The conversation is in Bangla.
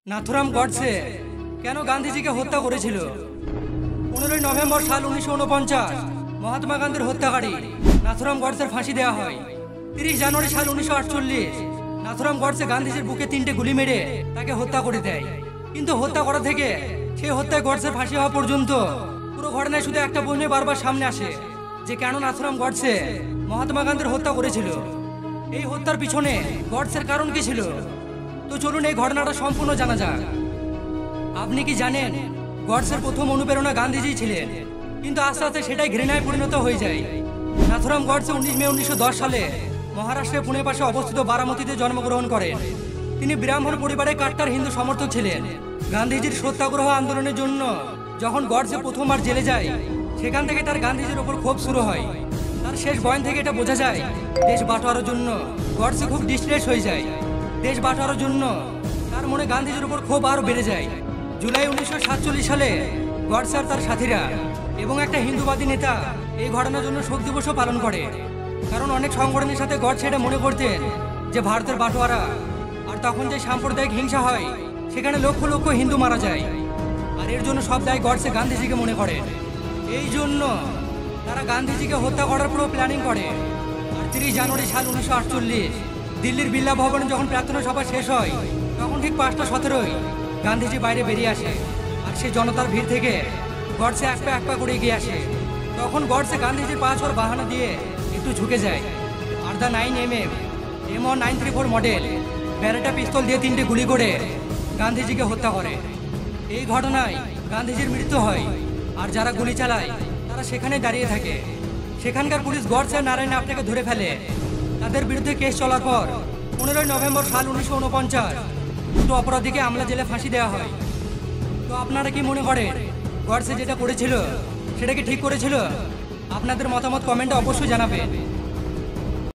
নাথুরাম গডসে কেন গান্ধীজিকে হত্যা করেছিল? 15ই নভেম্বর সাল 1949 মহাত্মা গান্ধীর হত্যাকারী নাথুরাম গডসের ফাঁসি দেওয়া হয়। 30 জানুয়ারি সাল 1948 নাথুরাম গডসে গান্ধীজির বুকে 3টে গুলি মেরে তাকে হত্যা করে দেয়। কিন্তু হত্যা করা থেকে সেই হত্যায় গডসের ফাঁসি হওয়া পর্যন্ত পুরো ঘটনায় শুধু একটা প্রশ্ন বারবার সামনে আসে, যে কেন নাথুরাম গডসে মহাত্মা গান্ধীর হত্যা করেছিল। এই হত্যার পিছনে গডসের কারণ কি ছিল? তো চলুন এই ঘটনাটা সম্পূর্ণ জানা যাক। আপনি কি জানেন গডসের প্রথম অনুপ্রেরণা গান্ধীজি ছিলেন, কিন্তু আস্তে আস্তে সেটাই ঘৃণায় পরিণত হয়ে যায়। নাথুরাম গডসে 19 মে 1910 সালে মহারাষ্ট্রের পুনে পাশে অবস্থিত বারামতিতে জন্মগ্রহণ করেন। তিনি ব্রাহ্মণ পরিবারে কাট্টার হিন্দু সমর্থক ছিলেন। গান্ধীজির সত্যাগ্রহ আন্দোলনের জন্য যখন গডসে প্রথমবার জেলে যায়, সেখান থেকে তার গান্ধীজির ওপর ক্ষোভ শুরু হয়। তার শেষ বয়ান থেকে এটা বোঝা যায়, দেশ বাটোয়ারার জন্য গডসে খুব ডিস্ট্রেস হয়ে যায়। দেশ বাটোয়ারার জন্য তার মনে গান্ধীজির উপর ক্ষোভ আরও বেড়ে যায়। জুলাই 1947 সালে গডসে আর তার সাথীরা এবং একটা হিন্দুবাদী নেতা এই ঘটনার জন্য শোক দিবসও পালন করে। কারণ অনেক সংগঠনের সাথে গডসে এটা মনে করতেন যে ভারতের বাটোয়ারা আর তখন যে সাম্প্রদায়িক হিংসা হয়, সেখানে লক্ষ লক্ষ হিন্দু মারা যায়। আর এর জন্য সব দায় গডসে গান্ধীজিকে মনে করেন। এই জন্য তারা গান্ধীজিকে হত্যা করার পুরো প্ল্যানিং করে। আর 30 জানুয়ারি সাল 1948 দিল্লির বিড়লা ভবনে যখন প্রার্থনা সভা শেষ হয়, তখন ঠিক 5টা 17 গান্ধীজি বাইরে বেরিয়ে আসে। আর সেই জনতার ভিড় থেকে গডসে এক পা করে এগিয়ে আসে। তখন গডসে গান্ধীজির পা ছোঁয়ার বাহানা দিয়ে একটু ঝুঁকে যায়। আর দা 9mm M1934 মডেল ব্যারেটা পিস্তল দিয়ে 3টে গুলি করে গান্ধীজিকে হত্যা করে। এই ঘটনায় গান্ধীজির মৃত্যু হয়। আর যারা গুলি চালায় তারা সেখানে দাঁড়িয়ে থাকে। সেখানকার পুলিশ গডসে নারায়ণ আপনাকে ধরে ফেলে। তাদের বিরুদ্ধে কেস চলার পর 15ই নভেম্বর সাল 1949 দুটো অপরাধীকে আমলা জেলে ফাঁসি দেওয়া হয়। তো আপনারা কি মনে করেন গডসে যেটা করেছিল সেটা কি ঠিক করেছিল? আপনাদের মতামত কমেন্টে অবশ্যই জানাবেন।